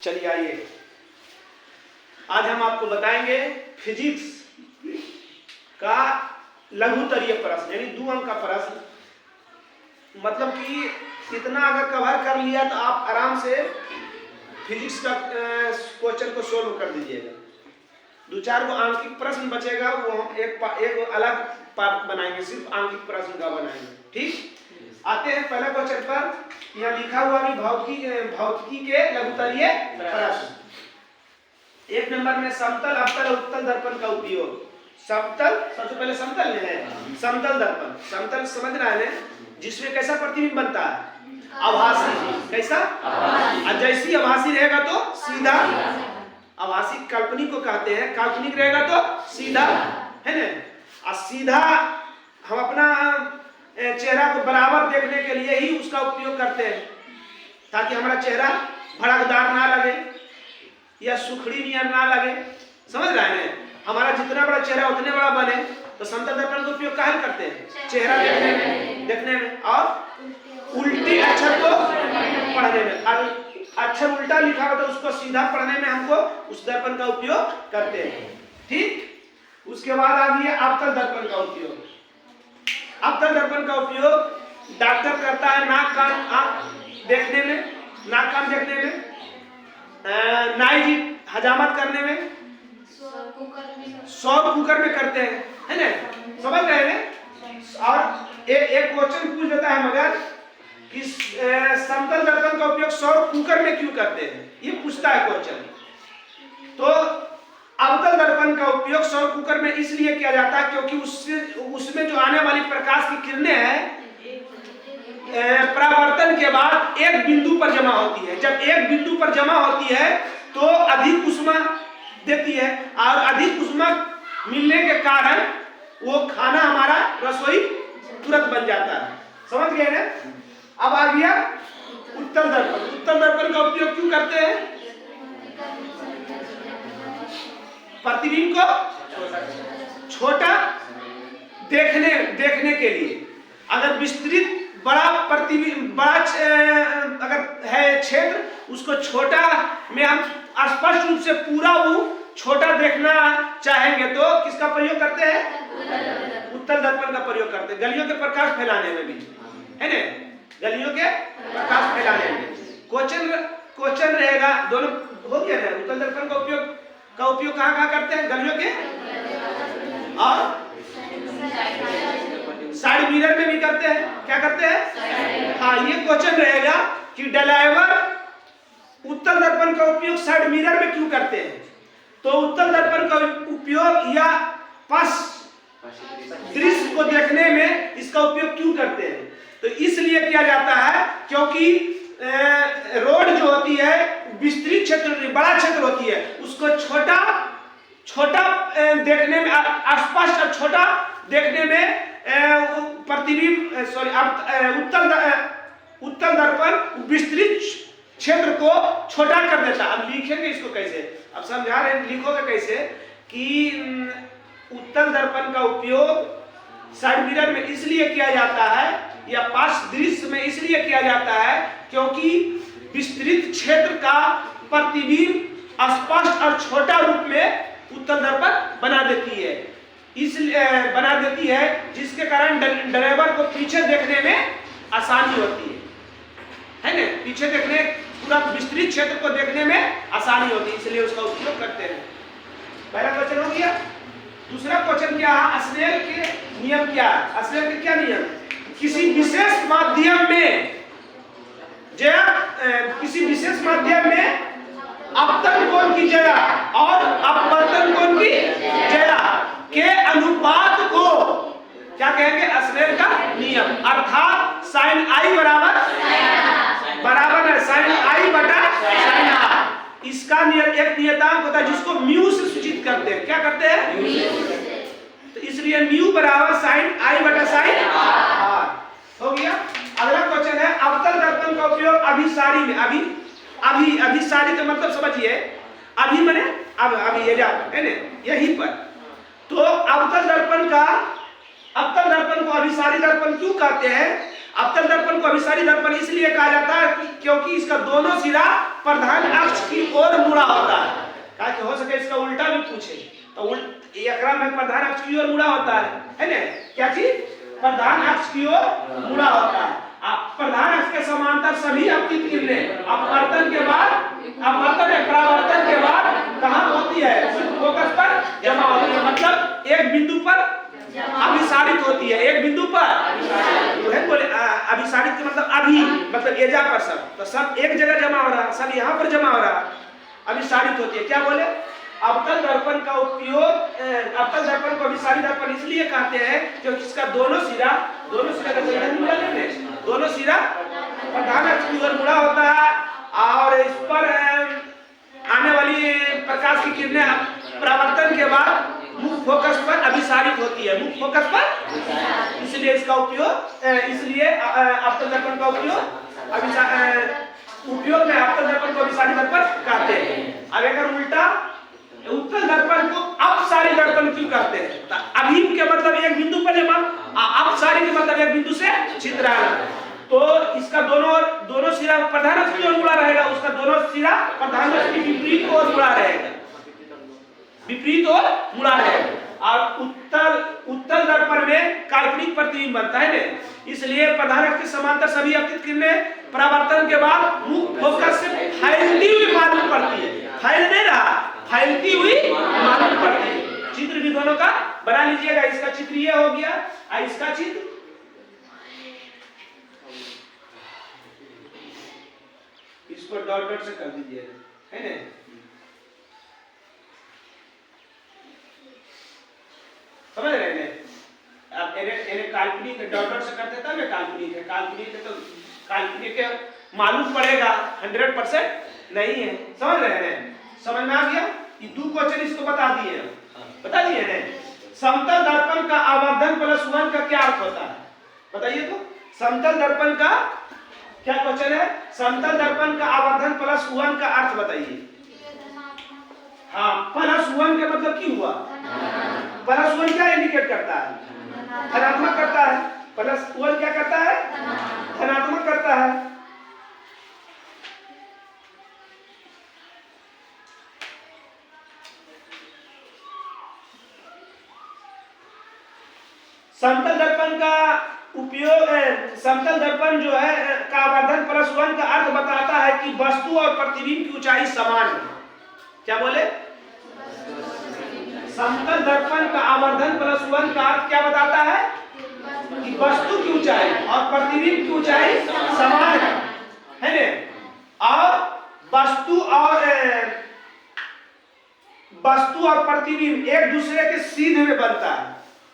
चलिए आइए, आज हम आपको बताएंगे फिजिक्स का लघुतरीय प्रश्न यानी 2 अंक का प्रश्न। मतलब कि इतना अगर कवर कर लिया तो आप आराम से फिजिक्स का क्वेश्चन को सोल्व कर दीजिएगा। 2-4 को आंकिक प्रश्न बचेगा, वो हम एक अलग पार्ट बनाएंगे, सिर्फ आंकिक प्रश्न का बनाएंगे। ठीक, आते हैं पहला क्वेश्चन पर। यहाँ लिखा हुआ भी भौतिकी के लघुतरीय प्रश्न। 1 नंबर में समतल अवतल उत्तल दर्पण का उपयोग। समतल, सबसे पहले समतल में है समतल दर्पण। समतल समझ रहा है, जिसमें कैसा प्रतिबिंब बनता है? आभासी। कैसा? आभासी। जैसी आभासी रहेगा तो सीधा। आभासी काल्पनिक को कहते हैं, काल्पनिक रहेगा तो सीधा, है ना। सीधा हम अपना चेहरा को बराबर देखने के लिए ही उसका उपयोग करते हैं, ताकि हमारा चेहरा भड़कदार ना लगे या सुखड़ी नियर ना लगे। समझ रहे हैं? हमारा जितना बड़ा चेहरा उतने बड़ा बने, तो समतल दर्पण का उपयोग काहे करते हैं? चेहरा देखने में और उल्टी अक्षर को पढ़ने में। अक्षर उल्टा लिखा हो तो उसको सीधा पढ़ने में हमको उस दर्पण का उपयोग करते हैं। ठीक, उसके बाद आ गया अवतल दर्पण का उपयोग। अवतल दर्पण का उपयोग डॉक्टर करता है नाक कान आँख देखने में, नाक कान देखने में, नाई जी हजामत करने में, सौर कुकर में करते हैं, है ना। समझ रहे हैं? और एक क्वेश्चन पूछ देता है मगर कि समतल दर्पण का उपयोग सौर कुकर में क्यों करते हैं, ये पूछता है क्वेश्चन। तो अवतल दर्पण का उपयोग सौर कुकर में इसलिए किया जाता है क्योंकि उसमें जो आने वाली प्रकाश की किरणें हैं परावर्तन के बाद एक बिंदु पर जमा होती है। जब एक बिंदु पर जमा होती है तो अधिक ऊष्मा देती है, और अधिक ऊष्मा मिलने के कारण वो खाना हमारा रसोई तुरंत बन जाता है। समझ गए ना? अब आ गया उत्तल दर्पण। उत्तल दर्पण का उपयोग क्यों करते हैं? प्रतिबिंब को छोटा देखने के लिए। अगर विस्तृत बड़ा प्रतिबिंब, बड़ा अगर है क्षेत्र, उसको छोटा में हम स्पष्ट रूप से पूरा वो छोटा देखना चाहेंगे तो किसका प्रयोग करते हैं? उत्तल दर्पण का प्रयोग करते हैं। गलियों के प्रकाश फैलाने में भी, है ना, गलियों के प्रकाश फैलाने में। क्वेश्चन रहेगा, दोनों हो गया ना। उत्तल दर्पण का उपयोग कहाँ करते हैं? गलियों के और साइड मिरर में भी करते हैं। क्या करते हैं? हाँ, ये क्वेश्चन रहेगा कि डायवर उत्तल दर्पण का उपयोग साइड मिरर में क्यों करते हैं? तो उत्तल दर्पण का उपयोग या पास दृश्य को देखने में इसका उपयोग क्यों करते हैं? तो इसलिए किया जाता है क्योंकि रोड जो होती है विस्तृत क्षेत्र, बड़ा क्षेत्र होती है, उसको छोटा देखने में, स्पष्ट और छोटा देखने में प्रतिबिंब उत्तल दर्पण विस्तृत क्षेत्र को छोटा कर देता है। अब लिखेंगे इसको कैसे? अब समझा रहे हैं, लिखोगे कैसे कि उत्तल दर्पण का उपयोग साइड मिरर में इसलिए किया जाता है या पास दृश्य में इसलिए किया जाता है क्योंकि विस्तृत क्षेत्र का प्रतिबिंब स्पष्ट और छोटा रूप में उत्तल दर्पण बना देती है, इसलिए बना देती है, जिसके कारण ड्राइवर को पीछे देखने में आसानी होती है ना। पीछे देखने, पूरा विस्तृत क्षेत्र को देखने में आसानी होती है, इसलिए उसका उपयोग करते हैं। पहला क्वेश्चन हो गया। दूसरा क्वेश्चन क्या है? स्नेल के नियम क्या है? स्नेल के क्या नियम? किसी विशेष माध्यम में अपतन कोण की जया और अपवर्तन कोण की जया के अनुपात को क्या कहेंगे? स्नेल का नियम। अर्थात साइन आई बराबर है साइन आई बटा साइन आर। इसका एक नियतांक होता है जिसको म्यू से सूचित करते हैं। क्या करते हैं? तो इसलिए म्यू बराबर साइन आई बटा साइन आर हो गया। अगला क्वेश्चन है अवतल दर्पण का उपयोग अभिसारी में। अभिसारी का मतलब समझिए, अभी मैंने अभी ये है ना, यहीं पर। तो अवतल दर्पण को अभिसारी दर्पण क्यों कहते हैं? अवतल दर्पण को अभिसारी दर्पण इसलिए कहा जाता है क्योंकि इसका दोनों सिरा प्रधान अक्ष अक्ष की ओर मुड़ा होता है। कहा कि हो सके इसका उल्टा भी पूछे तो ये क्रम में प्रधान अक्ष की ओर मुड़ा होता है ना? क्या चीज? प्रधान अक्ष की ओर मुड़ा होता है। प्रधान अक्ष के समांतर सभी अपतित किरणें अपवर्तन के बाद परावर्तन के बाद कहां होती है? फोकस पर जमा होती है। मतलब एक बिंदु पर अभिसारित होती है। एक बिंदु पर बोले अभिसारित के मतलब अभी मतलब एजा पर सब तो सब एक जगह जमा हो रहा, सब यहाँ पर जमा हो रहा, अभिसारित होती है। क्या बोले? अवतल दर्पण का उपयोग अवतल दर्पण को अभिसारी दर्पण इसलिए कहते हैं क्योंकि इसका दोनों सिरा का दोनों सिरा प्रधान अक्ष की ओर मुड़ा होता है और इस पर आने वाली प्रकाश की किरणें परावर्तन के बाद मुख्य फोकस पर अभिसारित होती है। मुख्य फोकस पर इसलिए इसका उपयोग इसलिए अवतल दर्पण का उपयोग में अवतल दर्पण को अभिसारी दर्पण कहते हैं। अब अगर उल्टा उत्तल दर्पण को अपसारी दर्पण क्यों कहते हैं? तो अभी के मतलब एक बिंदु पर जमा, अपसारी के मतलब एक बिंदु से छितराना। तो इसका दोनों सिरा प्रधान अक्ष की ओर मुड़ा रहेगा, उसका दोनों सिरा प्रधान अक्ष की विपरीत ओर मुड़ा रहेगा, विपरीत ओर मुड़ा रहेगा। और उत्तल दर्पण में काल्पनिक प्रतिबिंब बनता है ना, इसलिए प्रधान अक्ष के समांतर सभी अपतित किरणें परावर्तन के बाद मुख्य फोकस से फैलती हुई मालूम पड़ती है। फैल नहीं रहा, फैलती हुई मालूम पड़ती है। चित्र भी दोनों का बना लीजिएगा। इसका चित्र ये हो गया और इसका चित्र इसको डॉट डॉट से कर दीजिएगा, है ना? समझ रहे हैं? आप इन्हें काल्पनिक डॉट डॉट से कर देता है, काल्पनिक है तो काल्पनिक है मालूम पड़ेगा, 100% नहीं है। समझ रहे हैं? समझ में आ गया? ये 2 क्वेश्चन इसको बता दिए ना। समतल दर्पण का आवर्धन प्लस 1 का क्या अर्थ होता है? बताइए तो। समतल दर्पण का क्या क्वेश्चन है? समतल दर्पण का आवर्धन प्लस 1 का अर्थ बताइए। हाँ, प्लस 1 का मतलब क्या हुआ? प्लस 1 क्या इंडिकेट करता है? धनात्मक करता है। प्लस 1 क्या करता है? धनात्मक करता है। समतल दर्पण का उपयोग समतल दर्पण जो है का आवर्धन प्लस 1 का अर्थ बताता है कि वस्तु और प्रतिबिंब की ऊंचाई समान है। क्या बोले? समतल दर्पण का आवर्धन प्लस 1 का अर्थ क्या बताता है? कि वस्तु की ऊंचाई और प्रतिबिंब की ऊंचाई समान है ना? और वस्तु और प्रतिबिंब एक दूसरे के सीधे में बनता है।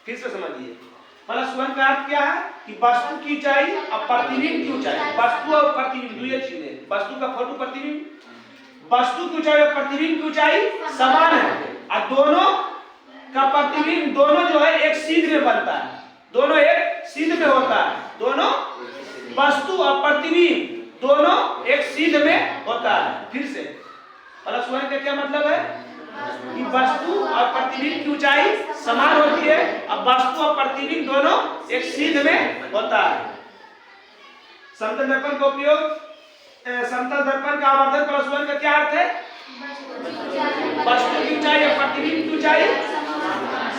फिर से समझिए, प्लस 1 का अर्थ क्या है? कि वस्तु की ऊंचाई और प्रतिबिंब की ऊंचाई, वस्तु और प्रतिबिंब दो चीजें, वस्तु का फोटो प्रतिबिंब, वस्तु की ऊंचाई और प्रतिबिंब की ऊंचाई समान है और दोनों का प्रतिबिंब दोनों जो है एक सीध में बनता है, दोनों एक सीध में होता है। दोनों वस्तु और प्रतिबिंब दोनों एक सीध में होता है। फिर से प्लस 1 का क्या मतलब है? कि वस्तु और प्रतिबिंब की ऊंचाई समान होती है और वस्तु और प्रतिबिंब दोनों एक सीध में होता है। समतल दर्पण का उपयोग, समतल दर्पण का आवर्धन प्लस 1 का क्या अर्थ है? वस्तु की ऊंचाई और प्रतिबिंब की ऊंचाई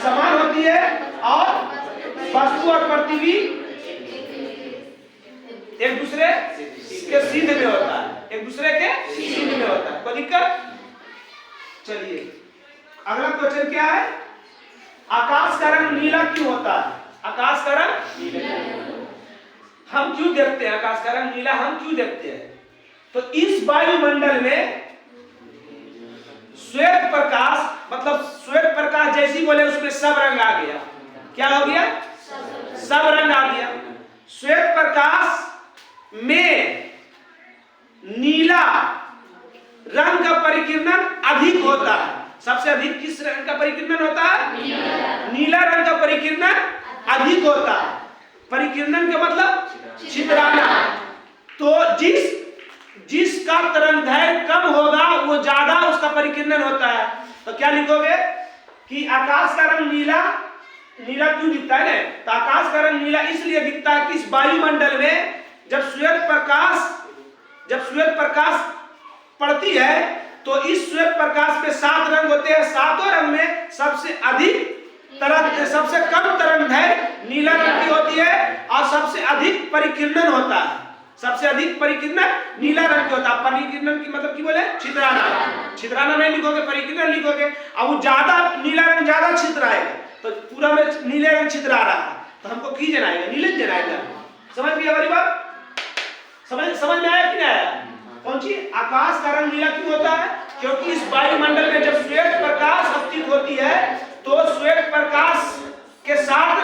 समान होती है और वस्तु और प्रतिबिंब एक दूसरे के सीध में होता है, एक दूसरे के सीध में होता है। कोई दिक्कत? चलिए अगला क्वेश्चन क्या है? आकाश का रंग नीला क्यों होता है? आकाश का रंग नीला हम क्यों देखते हैं? आकाश का रंग नीला हम क्यों देखते हैं? तो इस वायुमंडल में श्वेत प्रकाश, मतलब श्वेत प्रकाश जैसी बोले उसमें सब रंग आ गया। क्या हो गया? सब रंग आ गया। श्वेत प्रकाश में नीला रंग का परिकीर्णन अधिक होता है। सबसे अधिक किस रंग का परिकीर्णन होता है? नीला रंग का परिकीर्णन अधिक होता है। परिकीर्णन का मतलब छितराना। तो जिसका तरंगदैर्घ्य कम होगा वो ज्यादा उसका परिकीर्णन होता है। तो क्या लिखोगे? कि आकाश का रंग नीला क्यों दिखता है ना? तो आकाश का रंग नीला इसलिए दिखता है कि इस वायुमंडल में जब श्वेत प्रकाश पड़ती है तो इस श्वेत प्रकाश में 7 रंग होते हैं। 7 रंग में सबसे अधिक तरंग, सबसे कम तरंगदैर्घ्य नीला रंग की होती है और सबसे अधिक परिकीर्णन होता है। सबसे अधिक परिकीर्णन नीला रंग की होता है। परिकीर्णन की मतलब की बोले छितराना, छितराना नहीं लिखोगे, परिकीर्णन लिखोगे। अब वो ज्यादा नीला रंग ज्यादा छितराएगा तो पूरा में नीले रंग छितरा रहा है तो हमको की जनाएगा, नीले जनाएगा। समझ गए हमारी बात? समझ में आया कि नहीं आया? कौन सी? आकाश का रंग नीला क्यों होता है? क्योंकि इस वायुमंडल में जब श्वेत प्रकाश स्थित होती है तो श्वेत प्रकाश के 7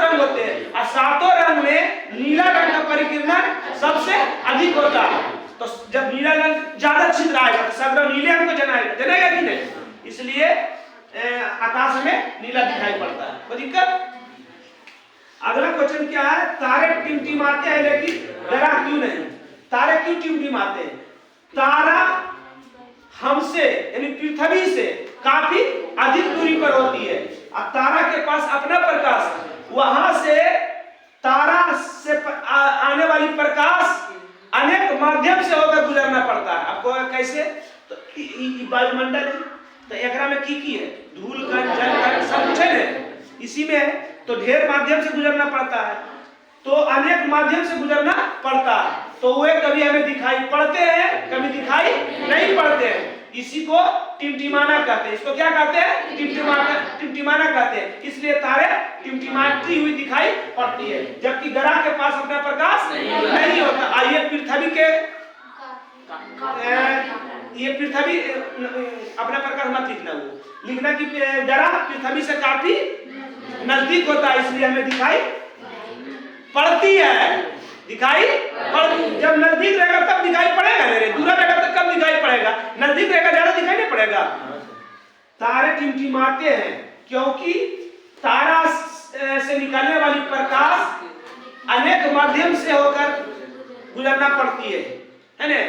रंग होते हैं और 7 रंग में नीला रंग का परिकीर्णन सबसे अधिक होता है। तो जब नीला रंग ज्यादा छितराएगा तो सब नीले रंग को जनाएगा कि नहीं? इसलिए आकाश में नीला दिखाई पड़ता है। कोई दिक्कत? अगला क्वेश्चन क्या है? तारे टिमटिमाते हैं लेकिन ग्रह क्यों नहीं? तारे क्यों टिमटिमाते हैं? तारा हमसे यानी पृथ्वी से काफी अधिक दूरी पर होती है और तारा के पास अपना प्रकाश है। वहां से तारा से आने वाली प्रकाश अनेक माध्यम से होकर गुजरना पड़ता है। आपको कैसे? तो वायुमंडल तो एकरा में की है धूल कण जल कण सब कुछ है इसी में है, तो ढेर माध्यम से गुजरना पड़ता है, तो अनेक माध्यम से गुजरना पड़ता है। तो वे कभी हमें दिखाई पड़ते हैं, कभी दिखाई नहीं पड़ते हैं। इसी को टिमटिमाना कहते हैं। इसको क्या कहते हैं? टिमटिमाना कहते हैं। इसलिए तारे टिमटिमाती हुई दिखाई पड़ती है, जबकि ग्रह के पास अपना प्रकाश नहीं होता। आइए पृथ्वी के ये पृथ्वी अपना प्रकाश मत लिखना कि ग्रह पृथ्वी से काफी नजदीक होता है, इसलिए हमें दिखाई पड़ती है। जब नजदीक रहेगा तब दिखाई पड़ेगा, मेरे दूर रहेगा तो कब दिखाई पड़ेगा? नजदीक रहेगा ज्यादा दिखाई नहीं पड़ेगा। तारे टिमटिमाते हैं क्योंकि तारा से निकलने वाली प्रकाश अनेक माध्यम से होकर गुजरना पड़ती है ना?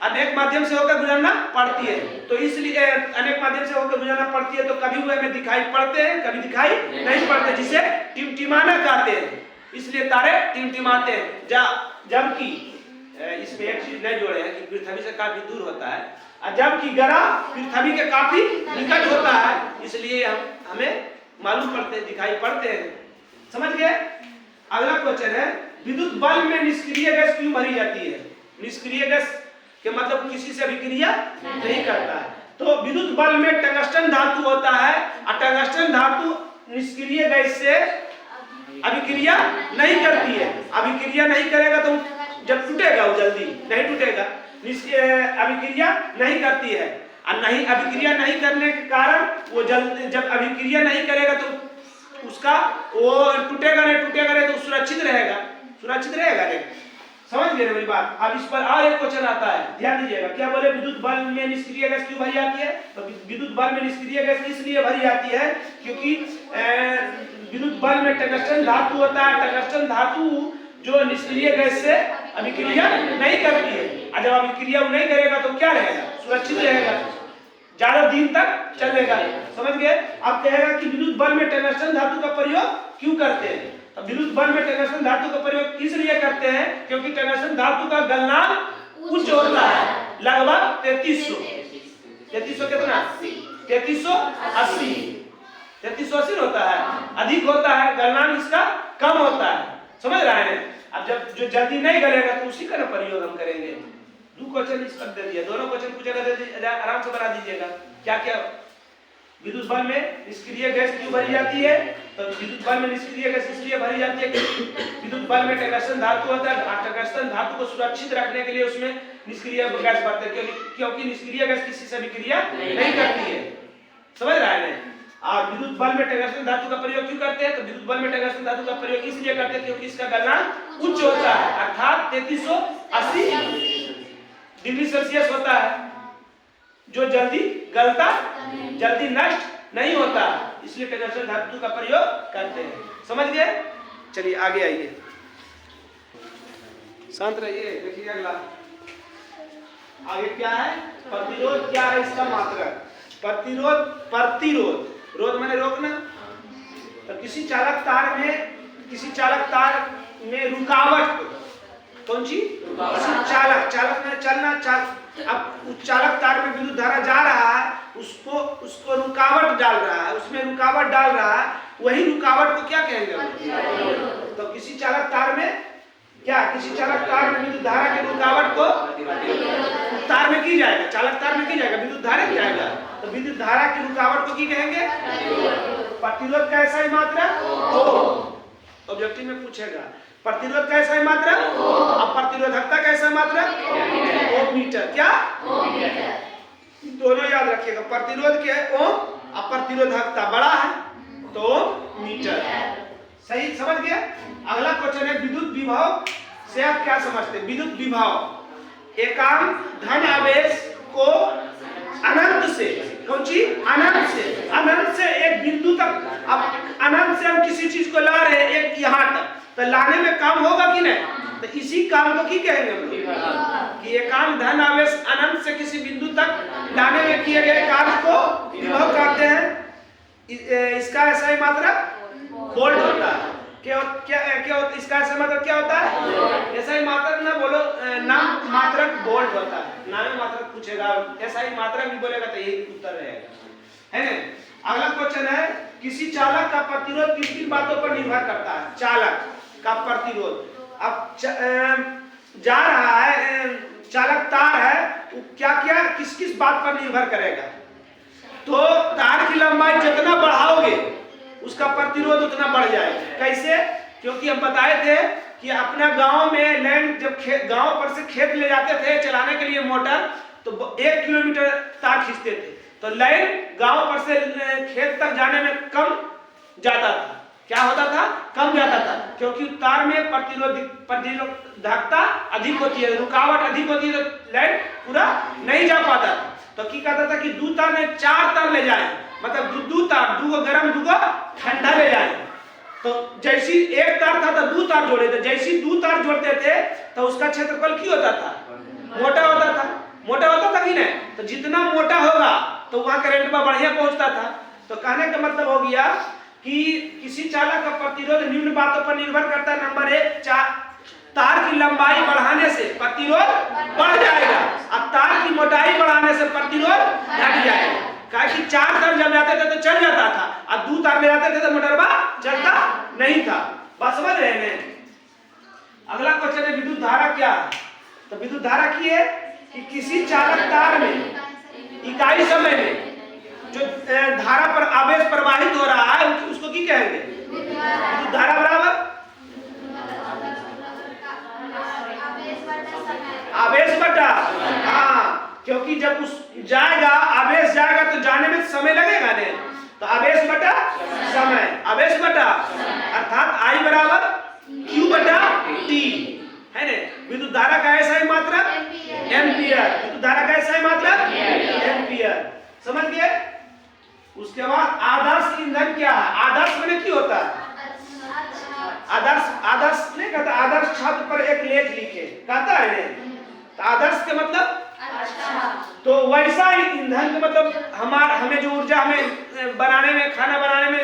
अनेक माध्यम से होकर गुजरना पड़ती है, तो इसलिए अनेक माध्यम से होकर गुजरना पड़ती है, तो कभी वो हमें दिखाई पड़ते हैं, कभी दिखाई नहीं पड़ते, जिसे टिमटिमाना कहते हैं। इसलिए तारे टिमटिमाते हैं। जबकि इसमें एक चीज नहीं जोड़े हैं कि पृथ्वी से काफी दूर होता है, और जबकि ग्रह पृथ्वी के काफी निकट होता है, इसलिए हमें मालूम पड़ते हैं, दिखाई पड़ते हैं। समझ गए? अगला क्वेश्चन है, विद्युत बल्ब में निष्क्रिय गैस क्यों भरी जाती है? निष्क्रिय गैस के मतलब किसी से अभिक्रिया नहीं करता है। तो विद्युत बल्ब में टंगस्टन धातु होता है और टंगस्टन धातु निष्क्रिय गैस से अभिक्रिया नहीं करती है। अभिक्रिया नहीं करेगा तो जब टूटेगा वो जल्दी नहीं टूटेगा, अभिक्रिया नहीं करती है, और नहीं अभिक्रिया नहीं करने के कारण वो जब अभिक्रिया नहीं करेगा तो उसका वो टूटेगा नहीं तो सुरक्षित रहेगा नहीं। समझ गए मेरी बात? अब इस पर और एक क्वेश्चन आता है, ध्यान दीजिएगा। क्या बोले? विद्युत बल्ब में निष्क्रिय गैस क्यों भरी जाती है? तो विद्युत बल्ब में निष्क्रिय गैस इसलिए भरी जाती है क्योंकि विद्युत बल्ब में टंगस्टन धातु होता है। टंगस्टन धातु जो निष्क्रिय गैस से अभिक्रिया नहीं करती है, और जब अभिक्रिया नहीं करेगा तो क्या रहेगा? सुरक्षित रहेगा, ज्यादा दिन तक चलेगा। समझ गए? अब कहेगा कि विद्युत बल्ब में टंगस्टन धातु का प्रयोग क्यों करते हैं? विद्युत बल्ब में टंगस्टन धातु का प्रयोग इसलिए करते हैं क्योंकि टंगस्टन धातु का गलनांक उच्च होता है, लगभग 3300 कितना? 3380 होता है, अधिक होता है, गलनांक इसका कम होता है। समझ रहे हैं? अब जब जो जल्दी नहीं गलेगा तो उसी का ना प्रयोग हम करेंगे। 2 क्वेश्चन इस पर दे दिया, दोनों क्वेश्चन पूछेगा, आराम से बना दीजिएगा। क्या विद्युत बल्ब में निष्क्रिय गैस क्यों भरी जाती है? तो विद्युत बल्ब में निष्क्रिय गैस इसलिए भरी जाती है क्योंकि विद्युत बल्ब में टंगस्टन धातु होता है, टंगस्टन धातु को सुरक्षित रखने के लिए उसमें निष्क्रिय गैस भरते हैं, क्योंकि निष्क्रिय गैस किसी से अभिक्रिया नहीं करती है। समझ रहे हैं? और विद्युत बल्ब में टंगस्टन धातु का प्रयोग क्यों करते हैं? तो विद्युत बल्ब में टंगस्टन धातु का प्रयोग इसलिए करते हैं क्योंकि इसका गलनांक उच्च होता है, अर्थात 3380 डिग्री सेल्सियस होता है, जो जल्दी गलता, जल्दी नष्ट नहीं होता, इसलिए टंगस्टन धातु का प्रयोग करते हैं। समझ गए? चलिए आगे आइए, शांत रहिए। देखिए अगला आगे क्या है? प्रतिरोध क्या है? इसका मात्रक। प्रतिरोध रोध मैंने रोकना। तो किसी चालक तार में रुकावट, कौन सी? चालक में चलना, अब उस चालक तार में विद्युत धारा जा रहा है, उसको रुकावट डाल रहा है, उसमें रुकावट डाल रहा है, वही रुकावट को क्या कहेंगे? तो किसी चालक तार में विद्युत धारा की रुकावट को तार में की जाएगा, चालक तार में की जाएगा, विद्युत धारा की जाएगा, तो विद्युत धारा की रुकावट को की कहेंगे? प्रतिरोध का ऐसा ही मात्रक ओम। ऑब्जेक्टिव में पूछेगा प्रतिरोध का ऐसा ही मात्रक, अब प्रतिरोधकता का ऐसा मात्रक ओम मीटर। क्या दोनों याद रखिएगा, प्रतिरोध के ओम और प्रतिरोधकता बड़ा है तो ओम मीटर। सही समझ गए? अगला क्वेश्चन है विद्युत विभव से आप क्या समझते हैं? विद्युत विभव एकांक धन आवेश को अनंत से, कौन चीज? अनंत से एक बिंदु तक, अब अनंत से हम किसी चीज को ला रहे हैं एक यहाँ तक, तो लाने में काम होगा कि नहीं? तो इसी काम को की कहेंगे हम लोग कि एकांक धन आवेश अनंत से किसी बिंदु तक लाने में किए गए कार्य को विभव कहते हैं। इसका ऐसा ही मात्रक वोल्ट होता है। क्या इसका ऐसा मतलब क्या होता है? ऐसा ही मात्रक ना बोलो, नाम मात्रक वोल्ट होता है। नाम मात्रक पूछेगा, ऐसा ही मात्रक भी बोलेगा तो यही उत्तर रहेगा, है ना? अगला क्वेश्चन है किसी चालक का प्रतिरोध किन किन बातों पर निर्भर करता है? चालक का प्रतिरोध, अब जा रहा है चालक तार है, क्या क्या किस किस बात पर निर्भर करेगा? तो तार की लंबाई जितना बढ़ाओगे उसका प्रतिरोध उतना बढ़ जाएगा। कैसे? क्योंकि हम बताए थे कि अपना गांव में लैंड, जब गांव पर से खेत ले जाते थे चलाने के लिए मोटर, तो 1 किलोमीटर तार खींचते थे, तो लाइन गांव पर से खेत तक जाने में कम जाता था। क्या होता था? कम जाता था, क्योंकि तार में प्रतिरोधकता अधिक होती है, रुकावट अधिक होती है, तो लाइन पूरा नहीं जा पाता था। तो क्या कहता था कि 2 तार में 4 तार ले जाए, मतलब 2 तार, 2 गर्म 2 ठंडा ले जाए। तो जैसी 1 तार था तो 2 तार जोड़े थे, जैसी 2 तार जोड़ते थे तो उसका क्षेत्रफल क्यों होता था? मोटा होता था कि नहीं? तो जितना मोटा होगा तो वहां करंट में बढ़िया पहुंचता था। तो कहने का मतलब हो गया कि किसी चालक का प्रतिरोध निम्न बातों पर निर्भर करता है। नंबर 1, तार की लंबाई बढ़ाने से प्रतिरोध बढ़ जाएगा, अब तार की मोटाई बढ़ाने से प्रतिरोध घट जाएगा। कि 4 तार जब जाते थे तो चल जाता था, और 2 तार ले जाते थे तो मोटरबा चलता नहीं था। बात समझ रहे हैं? अगला क्वेश्चन है विद्युत धारा क्या है? तो विद्युत धारा की है कि किसी चालक तार में इकाई समय में जो धारा पर आवेश प्रवाहित हो रहा है उसको की कहेंगे? विद्युत धारा बराबर आवेश बटा, हाँ, क्योंकि जब उस जाएगा आवेश जाएगा तो जाने में समय लगेगा नहीं, तो आवेश बटा समय, आवेश बटा अर्थात I बराबर Q बटा T, है ना? विद्युत धारा का ऐसा ही मात्रा एम्पियर, विद्युत धारा का ऐसा ही मात्रा एम्पियर। समझ गए? उसके बाद आदर्श ईंधन क्या है? आदर्श मैंने क्या होता है? आदर्श नहीं कहता, आदर्श छात्र पर एक लेख लिखे कहता है नहीं? तो आदर्श के मतलब तो वैसा ही ईंधन का मतलब हमें जो ऊर्जा हमें बनाने में, खाना बनाने में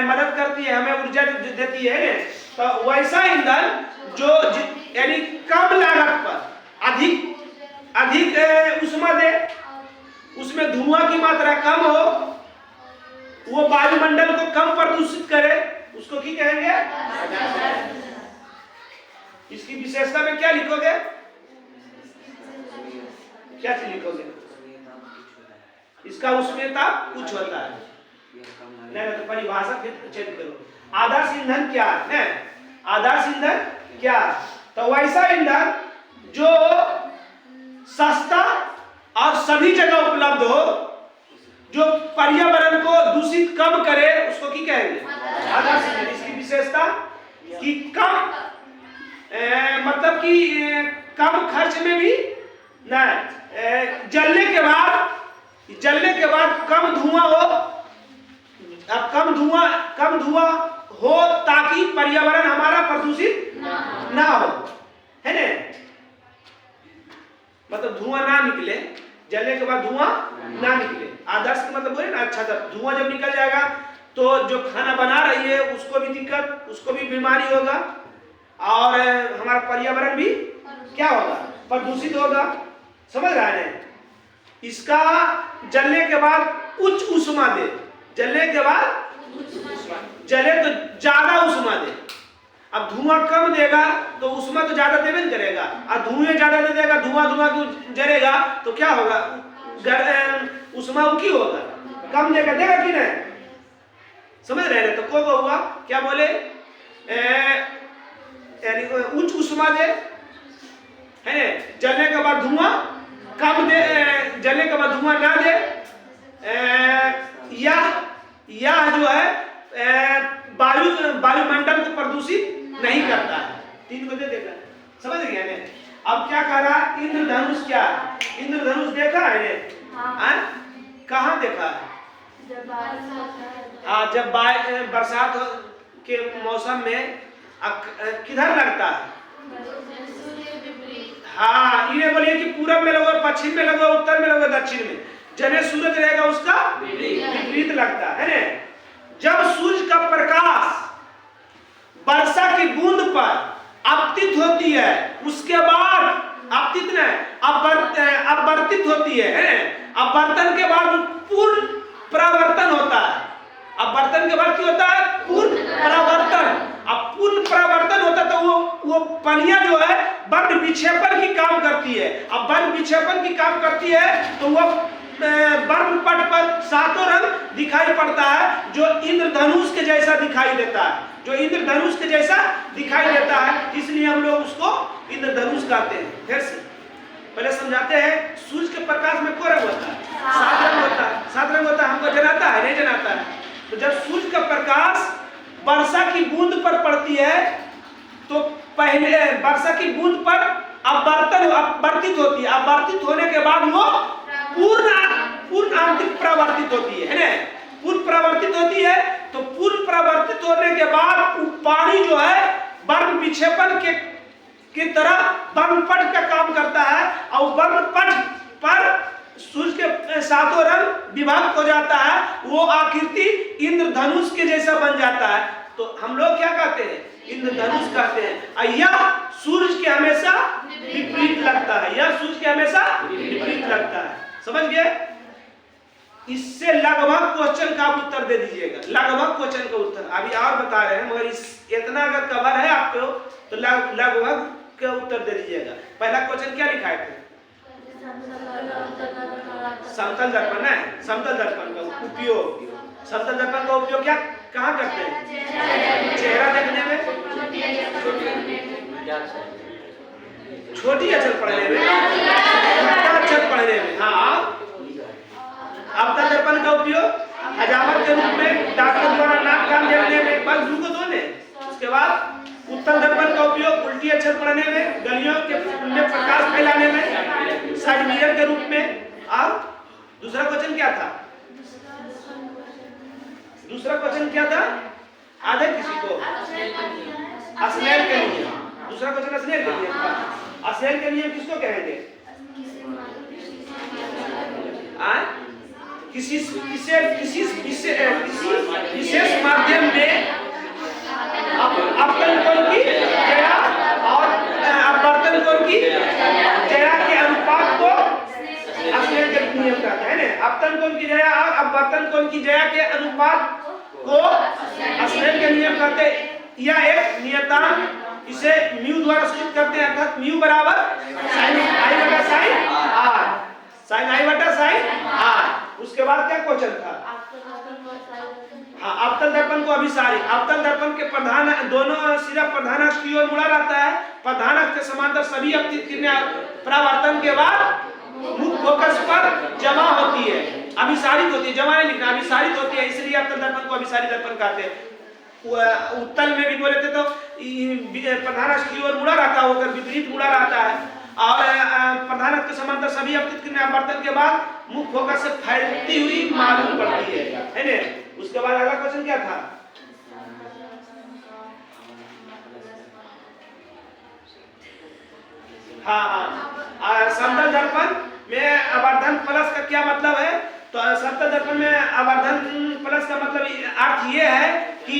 मदद करती है, हमें ऊर्जा देती है, तो वैसा ईंधन जो यानी कम लागत पर अधिक ऊष्मा दे, उसमें धुआं की मात्रा कम हो, वो वायुमंडल को कम प्रदूषित करे, उसको की कहेंगे? इसकी विशेषता में क्या लिखोगे? क्या चीज लिखोगे? इसका उष्णता उच्च होता है, नहीं तो परिभाषा फिर चेक करो। आदर्श ईंधन क्या है? आदर्श ईंधन क्या? तो वैसा ईंधन जो सस्ता और सभी जगह उपलब्ध हो, जो पर्यावरण को दूषित कम करे, उसको की कहेंगे? आदर्श ईंधन। इसकी विशेषता कि कम मतलब कि कम खर्च में भी नहीं, जलने के बाद कम धुआं हो, अब कम धुआं हो ताकि पर्यावरण हमारा प्रदूषित ना हो, है ना? मतलब धुआं ना निकले, जलने के बाद धुआं ना निकले। आदर्श का मतलब बोले ना, अच्छा था, धुआं जब निकल जाएगा तो जो खाना बना रही है उसको भी दिक्कत, उसको भी बीमारी होगा, और हमारा पर्यावरण भी क्या होगा? प्रदूषित होगा। समझ रहे हैं? इसका जलने के बाद उच्च ऊष्मा दे, जलने के बाद जले तो ज्यादा ऊष्मा दे। अब धुआं कम देगा तो ऊष्मा तो ज्यादा देवे नहीं करेगा, और धुएं ज्यादा दे देगा, धुआं क्यों जलेगा तो क्या होगा, ऊष्मा की होगा, कम देगा, देगा कि नहीं? समझ रहे हैं? तो को हुआ क्या बोले, यानी उच्च ऊष्मा दे है, जलने के बाद धुआं कम दे, जलने के बाद धुआं ना दे, या जो है वायुमंडल को प्रदूषित नहीं करता है। 3 को दे देगा। समझ गया ने? अब क्या कह रहा, इंद्रधनुष क्या है? इंद्रधनुष देखा है ने? कहाँ देखा है? हाँ, जब बरसात के मौसम में किधर लगता है? हाँ, ये बोलिए कि पूरब में लगो, पश्चिम में लगो, उत्तर में लगो, दक्षिण में, जने सूरज रहेगा उसका विपरीत लगता है ना। जब सूर्य का प्रकाश वर्षा की बूंद पर आपतित होती है, उसके बाद आपतित नहीं, अपवर्तित होती है, अपवर्तन के बाद पूर्ण परावर्तन होता है। अपवर्तन के बाद क्या होता है? पूर्ण परावर्तन। अब पूर्ण परावर्तन होता है तो वो पनिया जो है वर्ण विक्षेपण की काम करती है। अब वर्ण विक्षेपण की काम करती है तो वो वर्ण पट पर 7 रंग दिखाई पड़ता है, जो इंद्रधनुष के जैसा दिखाई देता है, जो इंद्रधनुष के जैसा दिखाई देता है, इसलिए हम लोग उसको इंद्रधनुष कहते हैं। फिर से पहले समझाते हैं, सूर्य के प्रकाश में कौन रंग होता है? 7 रंग होता है। 7 रंग होता है, हमको जनाता है नहीं जनाता है? तो जब सूर्य का प्रकाश वर्षा की बूंद पर पड़ती है तो पहले वर्षा की बूंद पर अपवर्तित होती है, अपवर्तित होने के बाद वो पूर्ण आंतरिक परावर्तित होती है ना, पूर्ण परावर्तित होती है। तो पूर्ण परावर्तित होने के बाद पानी जो है वर्ण विक्षेपण की तरह वर्णपट का काम करता है, और वर्णपट पर सूर्य के 7 रंग विभक्त हो जाता है, वो आकृति इंद्रधनुष के जैसा बन जाता है। तो हम लोग क्या कहते हैं? इंद्रधनुष कहते हैं। यह सूर्य के हमेशा विपरीत लगता है, यह सूर्य के हमेशा विपरीत लगता है। समझ गए? इससे लगभग क्वेश्चन का आप उत्तर दे दीजिएगा, लगभग क्वेश्चन का उत्तर अभी और बता रहे हैं, मगर इतना अगर कवर है आपको तो लगभग का उत्तर दे दीजिएगा। पहला क्वेश्चन क्या लिखा है? समतल दर्पण है। समतल दर्पण का उपयोग, समतल दर्पण का उपयोग क्या कहाँ करते हैं? चेहरा देखने में, छोटी अक्षर पढ़ने में, बड़ा अक्षर पढ़ने में। हाँ, अवतल दर्पण का उपयोग हजामत के रूप में डॉक्टर द्वारा नाक कान देखने में, बस को दो ने। उसके बाद उत्तल दर्पण का उपयोग उल्टी अक्षर पढ़ने में, गलियों के में प्रकाश फैलाने में, साइड मिरर के रूप में। और दूसरा क्वेश्चन क्या था? दूसरा क्वेश्चन क्या था? आधे किसी को स्नेल के लिए। दूसरा क्वेश्चन स्नेल के लिए था। स्नेल के लिए किसको कहेंगे? किसी विशेष माध्यम में अपवर्तन कोण की जया और अपवर्तन कोण की जया के अनुपात को स्नेल के नियम कहते हैं ना। अपवर्तन कोण की जया और अपवर्तन कोण की जया के अनुपात को स्नेल के नियम कहते हैं। यह एक नियतांक, इसे म्यू द्वारा सूचित करते हैं, अर्थात म्यू बराबर sin i बटा sin r, sin i बटा sin r। उसके बाद क्या क्वेश्चन था? हाँ, अवतल दर्पण को अभिसारी। अवतल दर्पण के प्रधान दोनों सिरा प्रधानाक्ष की ओर मुड़ा रहता है, प्रधानाक्ष के समांतर सभी अपतित किरणें परावर्तन के बाद मुख्य फोकस पर जमा होती है, अभिसारित होती है, जमा नहीं लिखना, अभिसारित होती है, इसलिए अवतल दर्पण को अभिसारी दर्पण कहते हैं। उत्तल में भी बोले थे तो प्रधानाक्ष की ओर मुड़ा रहता है, होकर विपरीत मुड़ा रहता है, और प्रधानाक्ष के समांतर सभी अपतित किरणें अपवर्तन के बाद मुख्य फोकस से फैलती हुई मालूम पड़ती है ना। उसके बाद अगला क्वेश्चन क्या था? हाँ, समतल दर्पण में आवर्धन प्लस का क्या मतलब है? तो समतल दर्पण में आवर्धन प्लस का मतलब अर्थ ये है कि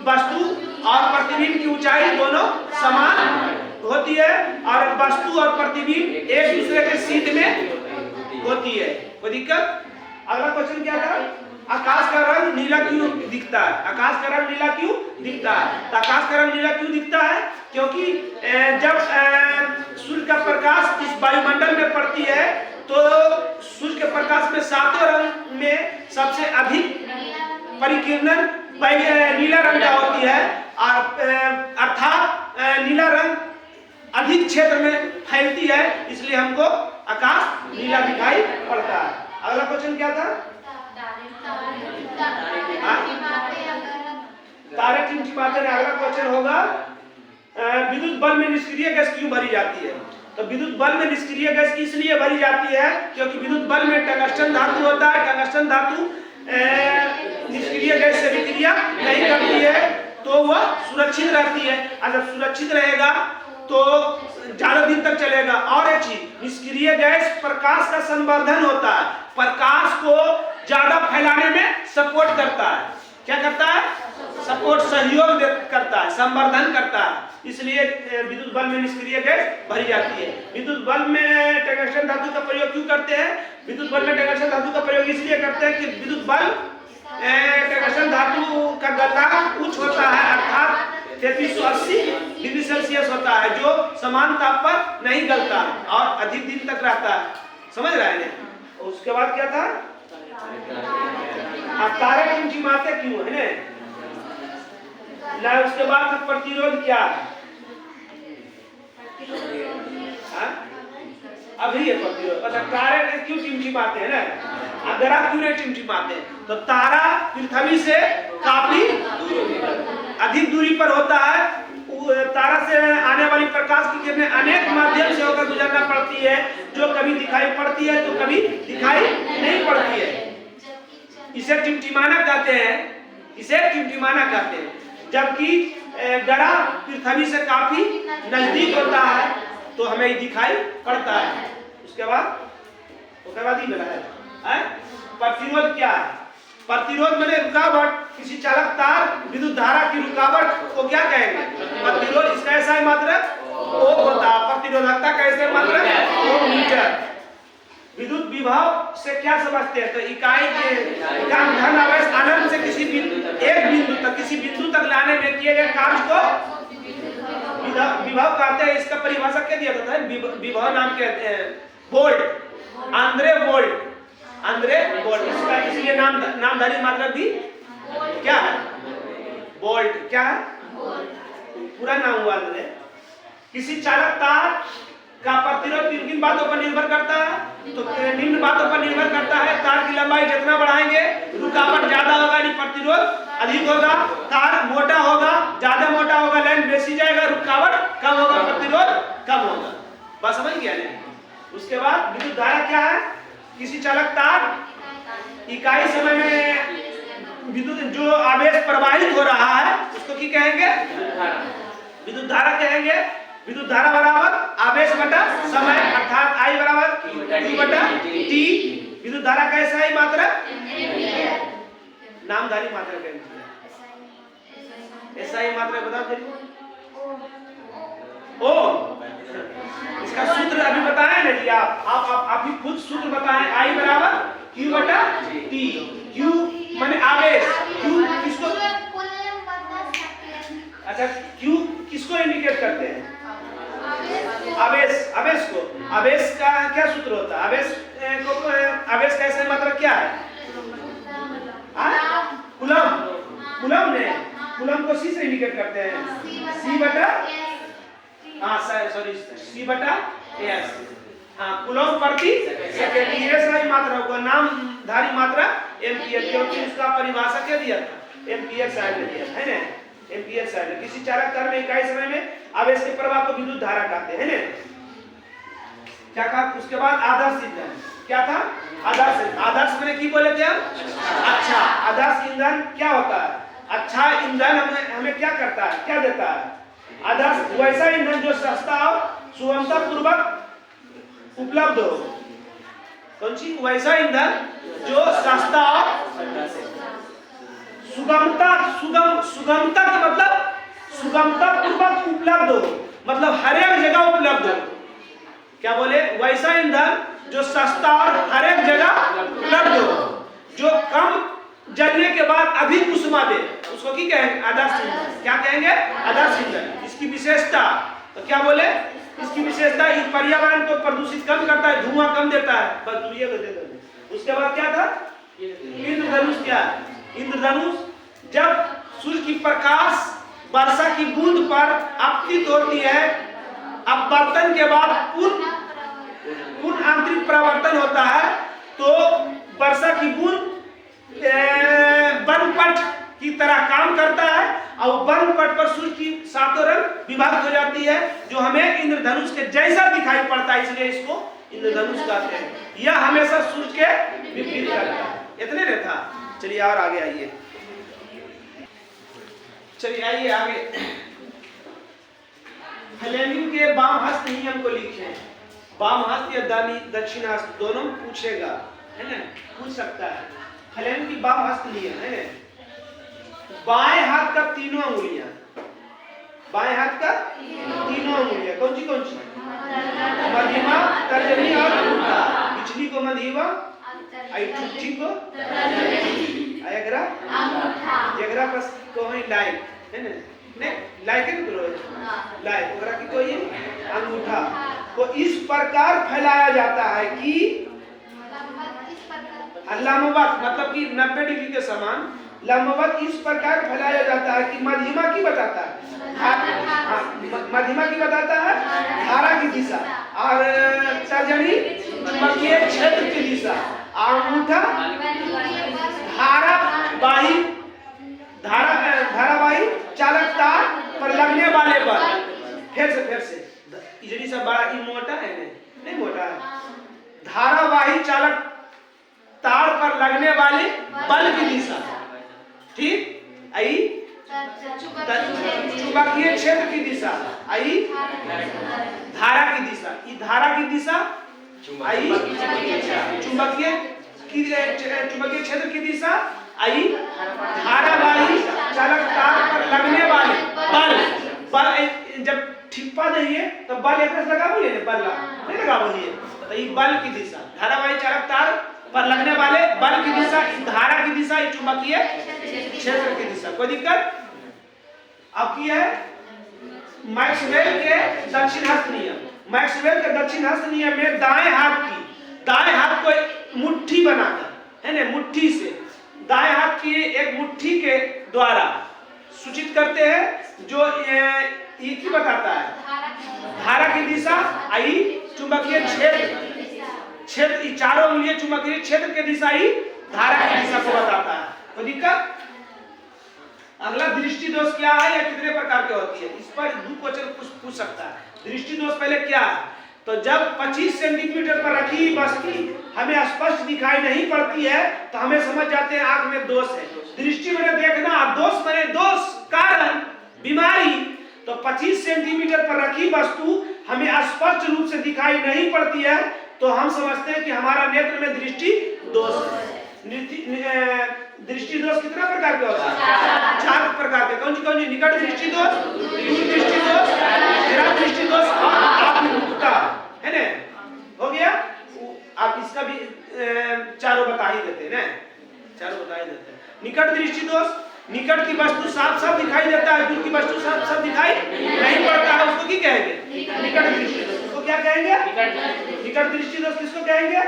वस्तु और प्रतिबिंब की ऊंचाई दोनों समान होती है और वस्तु और प्रतिबिंब एक दूसरे के सीध में होती है। कोई दिक्कत? अगला क्वेश्चन क्या था? आकाश का रंग नीला क्यों दिखता है? आकाश का रंग नीला क्यों दिखता है? तो आकाश का रंग नीला क्यों दिखता है? क्योंकि जब सूर्य का प्रकाश इस वायुमंडल में पड़ती है तो सूर्य के प्रकाश में सातों रंग में सबसे अधिक परिकिरणन नीला रंग का होती है और अर्थात नीला रंग अधिक क्षेत्र में फैलती है, इसलिए हमको आकाश नीला दिखाई पड़ता है। अगला क्वेश्चन क्या था? तारे टिमटिमाते हैं। अगला क्वेश्चन होगा विद्युत बल्ब में निष्क्रिय गैस क्यों भरी जाती है? तो विद्युत बल्ब में निष्क्रिय गैस इसलिए भरी जाती है क्योंकि विद्युत बल्ब में टंगस्टन धातु होता है। टंगस्टन धातु निष्क्रिय गैस से विक्रिया नहीं करती है तो वह सुरक्षित रहती है। और जब सुरक्षित रहेगा तो ज्यादा दिन तक चलेगा। और एक चीज, निष्क्रिय गैस प्रकाश का संवर्धन होता है, प्रकाश को ज्यादा फैलाने में सपोर्ट करता है। क्या करता है? सपोर्ट, सहयोग करता है, संवर्धन करता है। इसलिए विद्युत बल्ब में निष्क्रिय गैस भरी जाती है। विद्युत बल्ब में टंगस्टन धातु का प्रयोग क्यों करते हैं? विद्युत बल्ब में टंगस्टन धातु का प्रयोग इसलिए करते हैं कि विद्युत बल्ब टंगस्टन धातु का गलनांक उच्च होता है, अर्थात 3380 डिग्री सेल्सियस होता है, जो समान ताप पर नहीं गलता और अधिक दिन तक रहता है। समझ रहे हैं? उसके बाद क्या था? तारे टिमटिमाते क्यों है ना? उसके बाद प्रतिरोध क्या है? अभी ये प्रतिरोध। अच्छा, तारे क्यों टिमटिमाते हैं ना? अगर आप क्यों नहीं टिमटिमाते हैं? तो तारा पृथ्वी से काफी अधिक दूरी पर होता है। तारा से आने वाली प्रकाश की किरणें अनेक माध्यम से होकर गुजरना पड़ती है, जो कभी दिखाई पड़ती है तो कभी दिखाई नहीं पड़ती है। इसे टिमटिमाना कहते हैं, इसे टिमटिमाना कहते हैं। जबकि ग्रह पृथ्वी से काफी नजदीक होता है तो हमें दिखाई पड़ता है। उसके बाद ही मिला है। प्रतिरोध क्या है? प्रतिरोध माने रुकावट। किसी चालक तार विद्युत धारा की रुकावट को क्या कहेंगे? प्रतिरोध। इसका ऐसा ही मात्रक ओम होता है। प्रतिरोधकता का ऐसा मात्रक ओम मीटर। विद्युत विभव से क्या समझते हैं? तो इकाई के धन आवेश अनंत से किसी एक बिंदु तक, किसी बिंदु तक लाने में किए गए कार्य को विभव कहते हैं। इसका परिभाषा क्या दिया जाता है? विभव नाम कहते हैं volt, Andre volt, Andre volt. इसका इसलिए नामधारी मात्रक भी क्या है? वोल्ट। क्या है? पूरा नाम हुआ आंद्रे। किसी चालक तार का प्रतिरोध किन बातों पर निर्भर करता है? तो निम्न बातों पर निर्भर करता है। तार की लंबाई जितना बढ़ाएंगे रुकावट ज्यादा होगा, यानी प्रतिरोध अधिक होगा। तार मोटा होगा, ज्यादा मोटा होगा, लाइन बेसी जाएगा, रुकावट कम होगा, प्रतिरोध कम होगा। बस समझ गया नहीं? उसके बाद विद्युत धारा क्या है? किसी चालक तार इकाई समय में विद्युत जो आवेश प्रवाहित हो रहा है उसको क्या कहेंगे? विद्युत धारा कहेंगे। विद्युत धारा बराबर आवेश बटा समय, अर्थात I बराबर Q बटा T। विद्युत धारा का ऐसा ही मात्रक नामधारी मात्रक है। ऐसा ही मात्रक बताओ जरूर। ओम। इसका सूत्र अभी बताया ना जी, आप भी खुद सूत्र बताएं। I बराबर Q बटा T। Q माने आवेश। Q किसको? अच्छा, Q किसको इंडिकेट करते हैं? आवेश। आवेश को। आवेश का क्या सूत्र होता है? आवेश का ऐसा मात्रक क्या है? कूलम। कूलम ने कूलम को C से इंडिकेट करते हैं। C बटा C बटा S। कूलम प्रति सेकंड। ये सही मात्रा होगा। नामधारी मात्रा एम्पियर, क्योंकि उसका परिभाषा क्या दिया था? एम्पियर साइड में दिया है ना? Ampere side. किसी चालक तार में इकाई समय में आवेश के प्रवाह को विद्युत धारा कहते हैं ना? क्या कहा? उसके बाद आदर्श ईंधन। क्या था? आदर्श। आदर्श मैंने की बोले थे हम? अच्छा। आदर्श ईंधन क्या होता है? अच्छा ईंधन हमें क्या करता है, क्या देता है? आदर्श वैसा ईंधन जो सस्ता और सुगमता पूर्वक उपलब्ध हो। कौन सी? वैसा ईंधन जो सस्ता और सुगमता का मतलब सुगमता पूर्वक उपलब्ध हो। मतलब हर एक जगह उपलब्ध हो। क्या बोले? वैसा ईंधन जो सस्ता और हर एक जगह उपलब्ध हो, जो कम जलने के बाद अधिक ऊष्मा दे, उसको की कहेंगे? आदर्श ईंधन। क्या कहेंगे? आदर्श ईंधन। इसकी विशेषता तो क्या बोले? इसकी विशेषता पर्यावरण को प्रदूषित कम करता है, धुआं कम देता है। बस ये दे दो। उसके बाद क्या था? इंद्रधनुष। क्या? इंद्रधनुष जब सूर्य की प्रकाश वर्षा की बूंद पर आपतित होती है, अपवर्तन के बाद पूर्ण आंतरिक परावर्तन होता है, तो वर्षा की बूंद वर्णपट की तरह काम करता है और वर्णपट पर सूर्य की सातों रंग विभाजित हो जाती है, जो हमें इंद्रधनुष के जैसा दिखाई पड़ता है, इसलिए इसको इंद्रधनुष कहते हैं। यह हमेशा सूर्य के विपरीत करता है। इतने में था। चलिए और आगे आइए। चलिए आइए आगे। फ्लेमिंग के वाम हस्त नियम को लिखें। वाम हस्त या दक्षिण हस्त दोनों पूछेगा, है ना? पूछ सकता है। फ्लेमिंग की वाम हस्त नियम है ना? बाएं हाथ का तीनों अंगुलियां, बाएं हाथ का तीनों अंगुलियां कौन सी? मध्यमा, तर्जनी और अंगूठा। पिछली को मध्यमा, ठुठी को अगरा, जगरा पर कोई लाइक है ना? नहीं लाइक है करो लाइक ओकरा की कोई अंगूठा को इस प्रकार फैलाया जाता है कि लंबवत, मतलब कि 90 डिग्री के समान लंबवत इस प्रकार फैलाया जाता है कि मध्यमा की बताता है, मध्यमा की बताता है धारा की दिशा, और तर्जनी चुंबकीय क्षेत्र की दिशा, अंगूठा धारावाही चालक तार पर लगने वाले बल। फिर से इजरी सब बड़ा ई मोटा है नहीं मोटा है। धारावाही चालक तार पर लगने वाले बल की दिशा, ठीक? आई चुंबकीय क्षेत्र की दिशा, आई धारा की दिशा, ई धारा की दिशा, आई चुंबकीय क्षेत्र की दिशा, आई धारावाही चालक तार पर लगने वाले बल जब ठिप्पा देंगे तो बल एक लगा हुई है, बल नहीं लगा हुई है, तो ये बल की दिशा, धारावाही चालक तार पर लगने वाले बल की दिशा, धारा की दिशा, चुंबकीय क्षेत्र की दिशा। कोई दिक्कत? अब की है मैक्सवेल के दक्षिण हस्त नियम। मैक्सवेल के दक्षिण हस्त नियम में दाएं हाथ को मुट्ठी बनाकर, है ना, मुट्ठी से दाएं हाथ की एक मुट्ठी के द्वारा सूचित करते हैं, जो ये की बताता है धारा की दिशा, आई चुंबकीय क्षेत्र चारों अंगुलियां चुंबकीय क्षेत्र के दिशा ही धारा की दिशा को बताता है। कोई दिक्कत? अगला दृष्टि दोष क्या है या कितने प्रकार के होती है, इस पर 2 क्वेश्चन पूछ सकता है। दृष्टि दोष पहले क्या है? तो जब 25 सेंटीमीटर पर रखी वस्तु हमें स्पष्ट दिखाई नहीं पड़ती है तो हमें समझ जाते हैं आंख में दोष है। दृष्टि मैंने देखना, दोष मैंने दोष कारण बीमारी। तो 25 सेंटीमीटर पर रखी वस्तु हमें स्पष्ट रूप से दिखाई नहीं पड़ती है तो हम समझते हैं कि हमारा नेत्र में दृष्टि दोष है। दृष्टि दोष कितना प्रकार के होता है? 4 प्रकार के। कौन सी? निकट दृष्टि दोष, दूर दृष्टि दोष, जरा दृष्टि दोष और अभिमुखता, है ना? हो गया। आप इसका भी चारों बता ही देते हैं ना, चारों बता ही देते हैं। निकट दृष्टि दोष, निकट की वस्तु साफ साफ दिखाई देता है, दूर की वस्तु साफ साफ दिखाई नहीं पड़ता है, उसको क्या कहेंगे? निकट दृष्टि दोष। उसको क्या कहेंगे? निकट दृष्टि दोष किसको कहेंगे?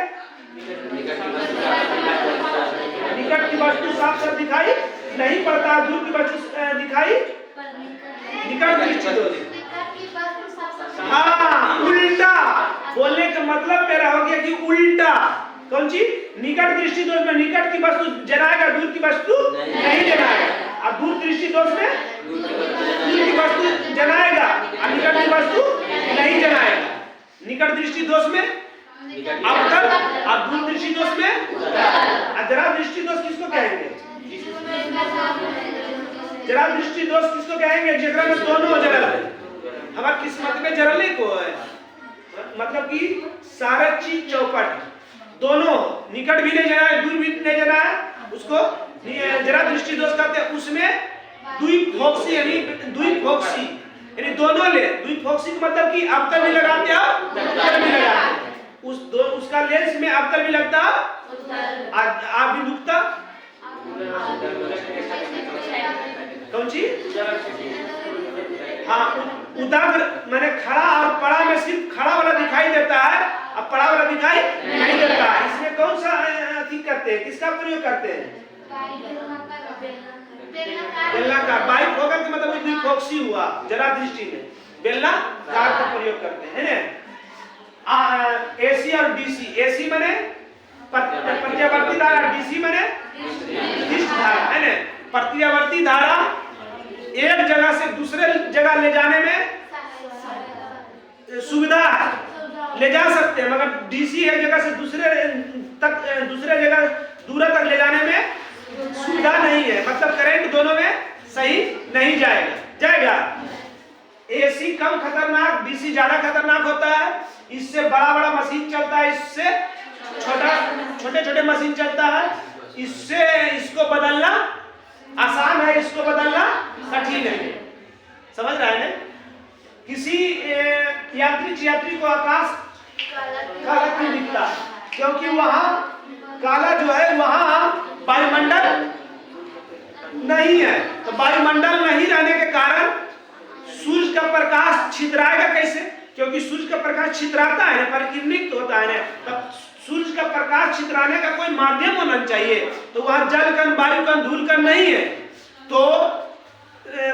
निकट की वस्तु साफ साफ दिखाई नहीं पड़ता, दूर की वस्तु दिखाई, निकट दृष्टि दोष। हाँ, उल्टा बोलने का मतलब मेरा हो गया कि उल्टा। कौन सी? निकट दृष्टि दोष में निकट की वस्तु जनाएगा, दूर की वस्तु नहीं जनाएगा, और दूर दृष्टि दोष में दूर की वस्तु जनाएगा और निकट की वस्तु नहीं जनाएगा। निकट दृष्टि दोष में अवतल और दूर दृष्टि दोष में जरा दृष्टि दोष किसको कहेंगे? जरा दृष्टि दोष किसको कहेंगे? जेकरा में दोनों जरल है। हमारी किस्मत में जरले को है, मतलब कि सारा चीज चौपट, दोनों निकट भी नहीं जना है, दूर भी नहीं जना है, उसको जरा दृष्टि दोष कहते हैं। उसमें द्विफोक्सी यानी द्विफोक्सी यानी दोनों लेंस, द्विफोक्सी का मतलब कि अवतल भी लगाते हैं उत्तल भी लगाते हैं। उसका लेंस में अवतल भी लगता अभिमुखता कौन सी? हाँ, उदाग्र मैंने खड़ा और पड़ा में सिर्फ खड़ा वाला दिखाई देता है और पड़ा वाला दिखाई नहीं देता है। इसमें कौन सा ठीक करते हैं, किसका प्रयोग करते हैं? बेलनाकार। बाइफोकल का मतलब द्विफोक्सी हुआ जरा दृष्टि में, बेलनाकार का प्रयोग करते हैं ना। एसी और डीसी, एसी माने प्रत्यावर्ती धारा, डीसी माने दिष्ट धारा है ना। प्रत्यावर्ती धारा एक जगह से दूसरे जगह ले जाने में सुविधा ले जा सकते हैं, मगर डीसी एक जगह से दूसरे जगह दूर तक ले जाने में सुविधा नहीं है, मतलब करंट दोनों में सही नहीं जाएगा। एसी कम खतरनाक, डीसी ज्यादा खतरनाक होता है। इससे बड़ा मशीन चलता है, इससे छोटे मशीन चलता है। इससे इसको बदलना आसान है, इसको बदलना कठिन है। समझ रहे हैं? किसी यात्री को आकाश काला क्यों दिखता है? क्योंकि वहां काला जो है वहां वायुमंडल नहीं है। तो वायुमंडल नहीं रहने के कारण सूर्य का प्रकाश छितराएगा कैसे? क्योंकि सूर्य का प्रकाश छितराता है, परिकिरणित होता है। तब सूर्य का प्रकाश छितराने का कोई माध्यम होना चाहिए। तो वहां जल कण, वायु कण, धूल कण नहीं है, तो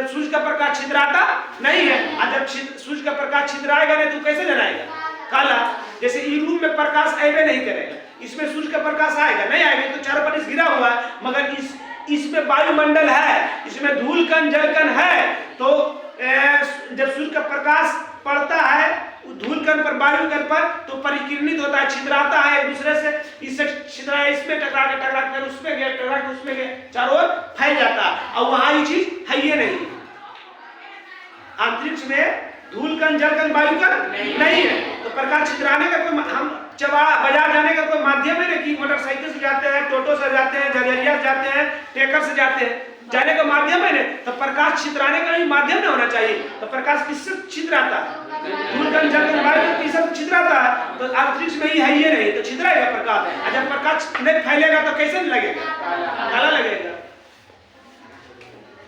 सूर्य का प्रकाश छितराता नहीं है। और जब सूर्य का प्रकाश छितराएगा नहीं तो कैसे जलाएगा? काला। जैसे ई रूम में प्रकाश आएगा नहीं करेगा, इसमें सूर्य का प्रकाश आएगा नहीं आएगा, तो चारों पर घिरा हुआ है, मगर इसमें वायुमंडल है, इसमें धूल कण, जल कण है। तो जब सूर्य का प्रकाश पड़ता है धूल कण पर, वायु कण पर, तो परिकिरणित होता है, छितराता है एक दूसरे से। इससे छितरा, इसमें टकरा के उसमें गया, टकरा के उसमें गया, चारों ओर फैल जाता है। और वहां ये चीज है ये नहीं। अंतरिक्ष में धूल कण, जल कण, वायु कण नहीं है, तो प्रकाश छितराने का कोई, हम बाजार जाने का कोई माध्यम है ना कि मोटरसाइकिल से जाते हैं, टोटो से जाते हैं, जरिया से जाते हैं, टेकर से जाते हैं, जाने का माध्यम है ना। तो प्रकाश छितराने का भी माध्यम नहीं होना चाहिए। तो प्रकाश किससे छितराता है? धूल कण, जल कण, वायु कण किससे छितराता है? तो अंतरिक्ष में ही है ये नहीं, तो छितराएगा प्रकाश। और जब प्रकाश नहीं फैलेगा तो कैसे लगेगा? काला लगेगा,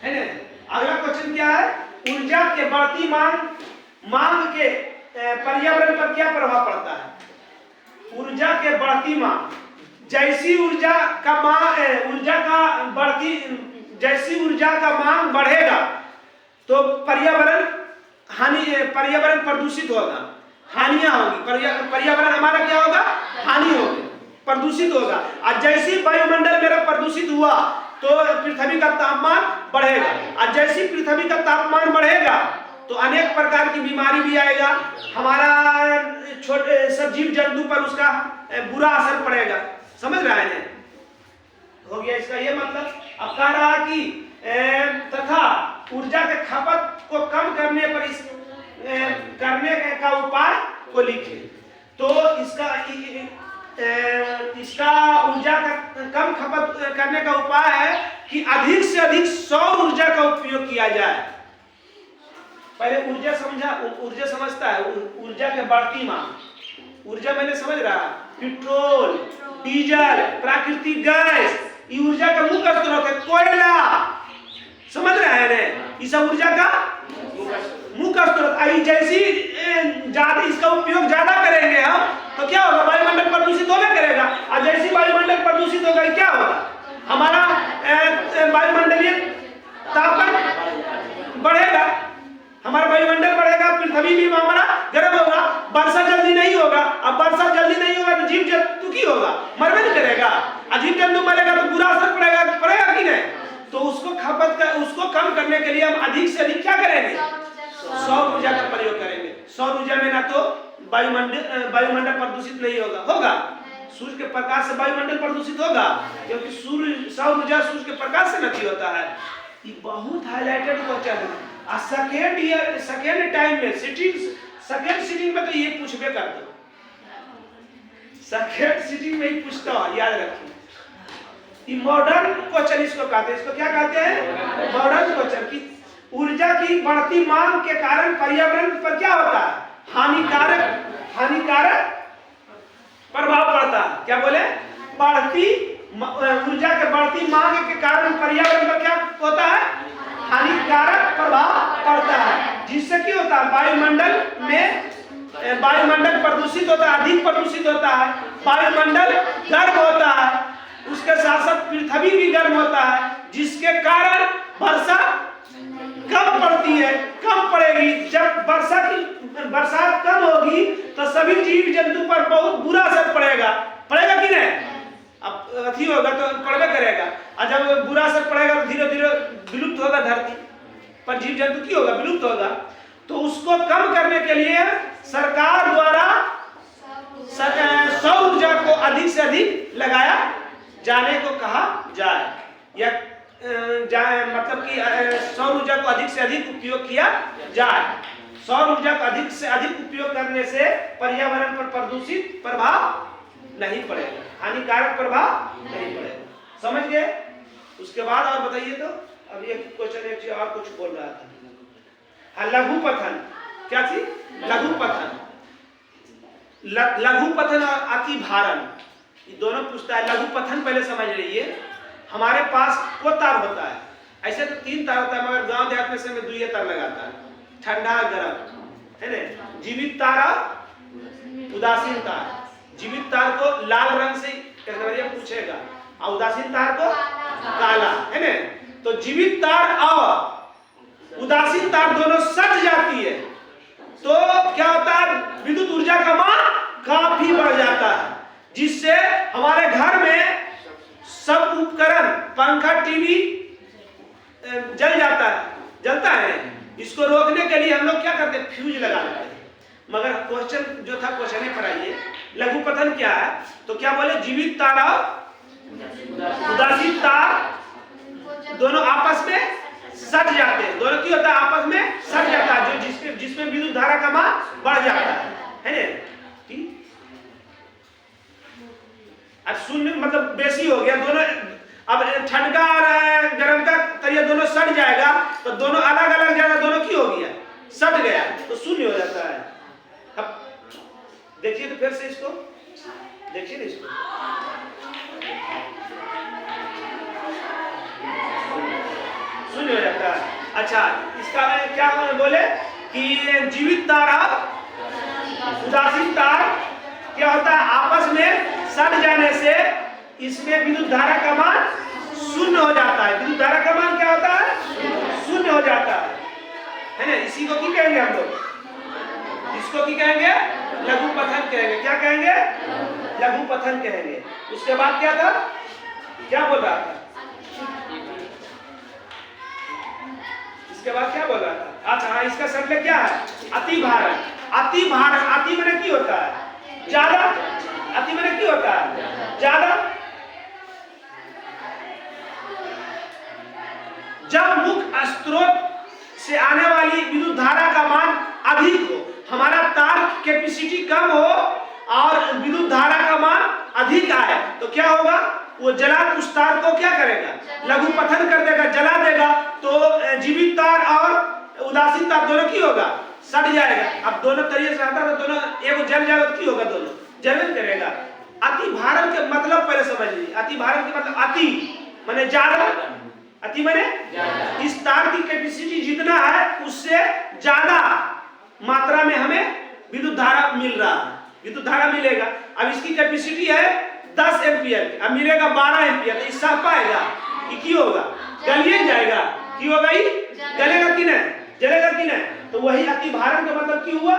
है ना। अगला क्वेश्चन क्या है? ऊर्जा के बढ़ती मांग के पर्यावरण पर क्या प्रभाव पड़ता है? ऊर्जा के बढ़ती मांग, जैसी ऊर्जा का मांग बढ़ेगा तो पर्यावरण प्रदूषित होगा, हानियां होगी। पर्यावरण हमारा क्या होगा? हानि होगी, प्रदूषित होगा। और जैसी वायुमंडल मेरा प्रदूषित हुआ तो पृथ्वी का तापमान बढ़ेगा, और जैसी पृथ्वी का तापमान बढ़ेगा तो अनेक प्रकार की बीमारी भी आएगा, हमारा छोटे सब जीव जंतु पर उसका बुरा असर पड़ेगा। समझ रहे हैं? हो गया इसका ये मतलब। अब कह रहा कि तथा ऊर्जा के खपत को कम करने पर करने का उपाय को लिखे। तो इसका ऊर्जा का कम खपत करने का उपाय है कि अधिक से अधिक सौर ऊर्जा का उपयोग किया जाए। पहले ऊर्जा समझता है, ऊर्जा के बढ़ती मांग। ऊर्जा मैंने समझ रहा, पेट्रोल, डीजल, प्राकृतिक गैस, ये ऊर्जा का मुख्य स्रोत है। कोयला, समझ रहे हैं? ये सब ऊर्जा का मुख्य स्रोत। जैसी ज्यादा इसका उपयोग ज्यादा करेंगे हम तो क्या होगा? वायुमंडल प्रदूषित होगा करेगा। और जैसी वायुमंडल प्रदूषित होगा क्या होगा? हमारा वायुमंडलीय तापमान बढ़ेगा, हमारा वायुमंडल बढ़ेगा, पृथ्वी भी हमारा गर्म होगा, वर्षा जल्दी नहीं होगा। अब वर्षा जल्दी नहीं होगा तो जीव जंतु की होगा? मरबे नहीं करेगा। जीव जंतु मरेगा तो बुरा असर पड़ेगा कि नहीं? तो उसको कम करने के लिए हम अधिक से अधिक क्या करेंगे? सौर ऊर्जा का प्रयोग करेंगे। सौर ऊर्जा में ना तो वायुमंडल प्रदूषित नहीं होगा। सूर्य के प्रकाश से वायुमंडल प्रदूषित होगा, क्योंकि सौर ऊर्जा सूर्य के प्रकाश से नहीं होता है। ये बहुत हाईलाइटेड क्वेश्चन है। सेकेंड टाइम में सेकेंड सीटिंग में तो ये पूछबे कर दो, सेकेंड सीटिंग में ही पूछता हो, याद रखिए। ये मॉडर्न क्वेश्चन इसको कहते हैं। इसको क्या कहते हैं? Modern question. की ऊर्जा की बढ़ती मांग के कारण पर्यावरण पर क्या होता है? हानिकारक प्रभाव पड़ता है। क्या बोले? ऊर्जा के बढ़ती मांग के कारण पर्यावरण पर क्या होता है? हानिकारक प्रभाव पड़ता है, जिससे क्या होता है? वायुमंडल प्रदूषित होता है, अधिक प्रदूषित होता है, वायुमंडल गर्म होता है, उसके साथ साथ पृथ्वी भी गर्म होता है, जिसके कारण वर्षा कम पड़ती है, कम पड़ेगी। जब बरसात कम होगी तो सभी जीव जंतु पर बहुत बुरा असर पड़ेगा कि नहीं? अब अथी होगा तो पड़बे करेगा, और जब बुरा असर पड़ेगा तो धीरे धीरे विलुप्त होगा, धरती पर जीव जंतु की होगा, विलुप्त होगा। तो उसको कम करने के लिए सरकार द्वारा सौर ऊर्जा को अधिक से अधिक लगाया जाने को कहा जाए, या मतलब कि सौर ऊर्जा को अधिक से अधिक उपयोग किया जाए। सौर ऊर्जा का अधिक से अधिक उपयोग करने से पर्यावरण पर प्रदूषित प्रभाव नहीं पड़ेगा, हानिकारक प्रभाव नहीं पड़ेगा। समझ गए? उसके बाद और बताइए तो। अब ये क्वेश्चन एक चीज और कुछ बोल रहा था। हाँ, लघु पतन। क्या थी? लघु पतन। लघु पतन और अति भारण, ये दोनों पूछता है। लघु पतन पहले समझ लीजिए। हमारे पास को तार होता है, ऐसे तो 3 तार होता है, मगर गांव देहात में से मैं 2 तार लगाता है, ठंडा गर्म, है ना? जीवित तार और उदासीन तार। जीवित तार को लाल रंग से पूछेगा और उदासीन तार को काला, है ना? तो जीवित तार और उदासीन तार दोनों सट जाती है तो क्या होता है? विद्युत ऊर्जा का मान काफी बढ़ जाता है, जिससे हमारे घर में सब उपकरण, पंखा, टीवी जलता है। इसको रोकने के लिए हम लोग क्या करते हैं? फ्यूज लगा देते हैं। मगर क्वेश्चन जो था, क्वेश्चन ही पढ़ाइए। लघु पतन क्या है? तो क्या बोले? जीवित तार और उदासीन तार दोनों आपस में सट जाते हैं। दोनों की होता है? आपस में सट जाता है, जो जिसमें विद्युत धारा का मान बढ़ जाता है ना? ठीक। अब शून्य मतलब बेसी हो गया, दोनों अब ठंडा और गर्म का तरिया दोनों सट जाएगा, तो दोनों अलग अलग जाएगा, दोनों की हो गया? सट गया, तो शून्य हो जाता है। अब देखिए तो फिर से इसको देखिए ना, इसको शून्य हो जाता है। अच्छा, इसका क्या बोले कि जीवित तार और उदासीन तार क्या होता है? आपस में सट जाने से इसमें विद्युत धारा का मान शून्य हो जाता है। विद्युत धारा का मान क्या होता है? शून्य हो जाता है ना? इसी को क्या कहेंगे हम लोग? इसको क्या कहेंगे? लघु पतन कहेंगे। क्या कहेंगे? लघु पतन कहेंगे। उसके बाद क्या था? क्या बोल रहा था? इसके बाद क्या बोल रहा था? अच्छा हाँ, इसका शब्द क्या है? अति भारण। अति भारण, अति माने क्या होता है? ज्यादा। अति माने क्या होता है? ज्यादा। जब मुख्य स्रोत से आने वाली विद्युत धारा का मान अधिक हो, हमारा तार कैपेसिटी कम हो और विद्युत धारा का मान अधिक आए, तो क्या होगा? वो जला उस तार को क्या करेगा? लघु पतन कर देगा, जला देगा। तो जीवित तार और उदासीन तार दोनों की होगा? सट जाएगा। अब दोनों तरीके से आता है तो दोनों एक जल जाएगा, तो की होगा? दोनों जलन करेगा। अति भारण के मतलब पहले समझ लीजिए। अति भारण के मतलब अति माने ज्यादा। अति माने इस तार की कैपेसिटी जितना है उससे ज्यादा मात्रा में हमें विद्युत धारा मिल रहा है, विद्युत धारा मिलेगा। अब इसकी कैपेसिटी है 10 एम्पियर, अब मिलेगा 12 एम्पियर, तो इससे पाएगा कि की होगा? गलिए जाएगा। की होगा? ही गलेगा कि नहीं? जलेगा कि नहीं? तो वही अति भारण का मतलब की हुआ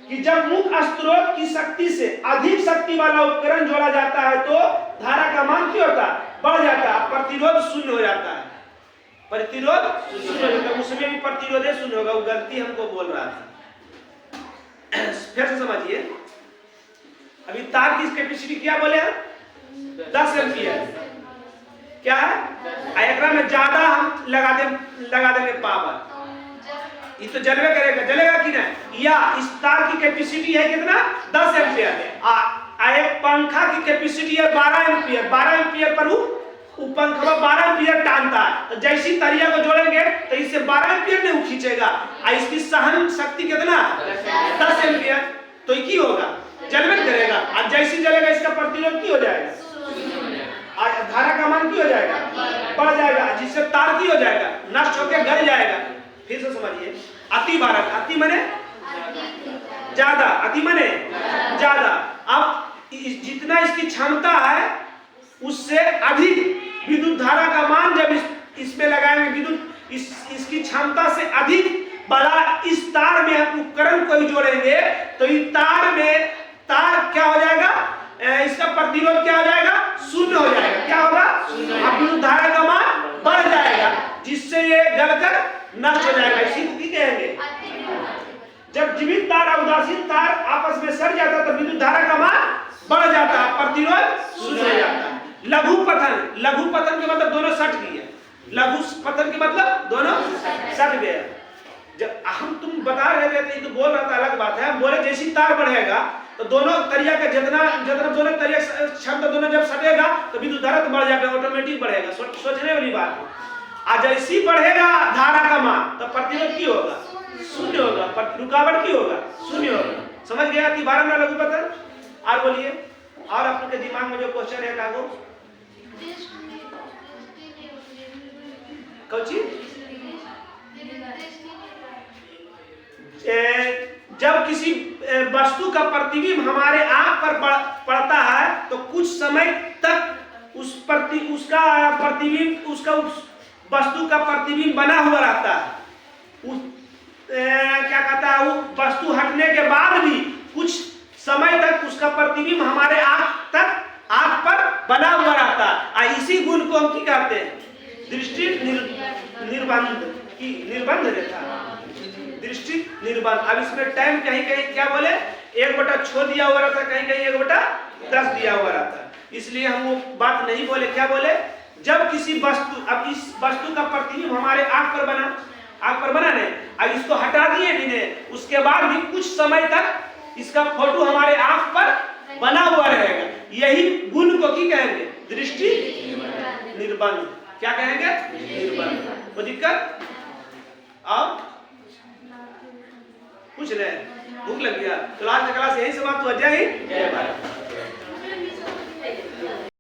कि जब मुख्य स्रोत की शक्ति से अधिक शक्ति वाला उपकरण जोड़ा जाता है तो धारा का मान क्या होता है? बढ़ जाता है, प्रतिरोध शून्य हो जाता है। प्रतिरोध शून्य हो जाता है, उसमें भी प्रतिरोध शून्य होगा। वो गलती हमको बोल रहा था, फिर से समझिए। अभी तार की कैपेसिटी क्या बोले हम? 10 एम्पियर। क्या है? एकरा में ज्यादा हम लगा देंगे पावर, ये तो जलवे करेगा, जलेगा कि नहीं? या इस तार की कैपेसिटी है कितना? 10 एम्पियर। एक पंखा की कैपेसिटी है 12 एम्पियर। 12 एम्पियर पर वो वो पंखवा 12 एम्पियर टानता है, तो जैसी तरिया को जोड़ेंगे तो इससे 12 एम्पियर नहीं वो खींचेगा, और इसकी सहन शक्ति कितना 10 एम्पियर, तो ये की होगा जलवे करेगा, और जैसी जलेगा इसका प्रतिरोध की हो जाएगा, और धारा का मान की हो जाएगा बढ़ जाएगा, जिससे तार की हो जाएगा नष्ट होकर गल जाएगा। फिर से समझिए, अति भारत, अति माने ज्यादा, अति माने ज्यादा। अब जितना इसकी क्षमता है उससे अधिक विद्युत धारा का मान जब इसमें लगाएंगे, विद्युत इसकी क्षमता से अधिक बड़ा इस तार में हम उपकरण को ही जोड़ेंगे तो इस तार में तार क्या हो जाएगा, इसका प्रतिरोध क्या हो जाएगा, शून्य हो जाएगा। क्या होगा, अब विद्युत धारा का मान बढ़ जाएगा, जिससे ये गलकर नष्ट हो जाएगा। इसी को क्या कहेंगे, जब जीवित तार और उदासीन तार आपस में सड़ जाता है तो विद्युत धारा का मान बढ़ जाता है, प्रतिरोध शून्य हो जाता है। लघु पतन, लघु पतन के मतलब दोनों सट गए, लघु पतन के मतलब दोनों सट गए। जब हम तुम बता रहे थे तो बोल रहा था अलग बात है, हम बोले जैसी तार बढ़ेगा तो दोनों तरिया का जितना दोनों तरिया क्षमता दोनों जब सटेगा तो विद्युत धारा तो बढ़ जाएगा, ऑटोमेटिक बढ़ेगा। सोचने वाली बात है। आज जैसी बढ़ेगा धारा का मान तो प्रतिरोध की होगा, शून्य होगा, रुकावट की होगा, शून्य होगा। समझ गया कि 12 में लघु पतन। और बोलिए, और आपके दिमाग में जो क्वेश्चन है कागो कौची, जब किसी वस्तु का प्रतिबिंब हमारे आंख पर पड़ता है तो कुछ समय तक उस वस्तु का प्रतिबिंब बना हुआ रहता है। क्या कहता है, वो वस्तु हटने के बाद भी कुछ समय तक उसका प्रतिबिंब हमारे आंख पर बना हुआ रहता है। इसी गुण को हम क्या कहते हैं, दृष्टि निर्बंध की निर्बंध रेखा, दृष्टि निर्बंध। अब इसमें टाइम कहीं कहीं क्या बोले 1/6 दिया हुआ रहता, कहीं कहीं 1/10 दिया हुआ रहता। इसलिए हम वो बात नहीं बोले। क्या बोले, जब किसी वस्तु, अब इस वस्तु का प्रतिबिंब हमारे आंख पर बना नहीं, अब इसको हटा दिए भी, उसके बाद भी कुछ समय तक इसका फोटो हमारे आंख पर बना हुआ रहेगा। यही गुण को की कहेंगे, दृष्टि निर्बंध। क्या कहेंगे, निर्बंध। कोई दिक्कत? और पूछ रहे, भूख लग गया तो आज का क्लास यही समाप्त हो जाए। जय भारत।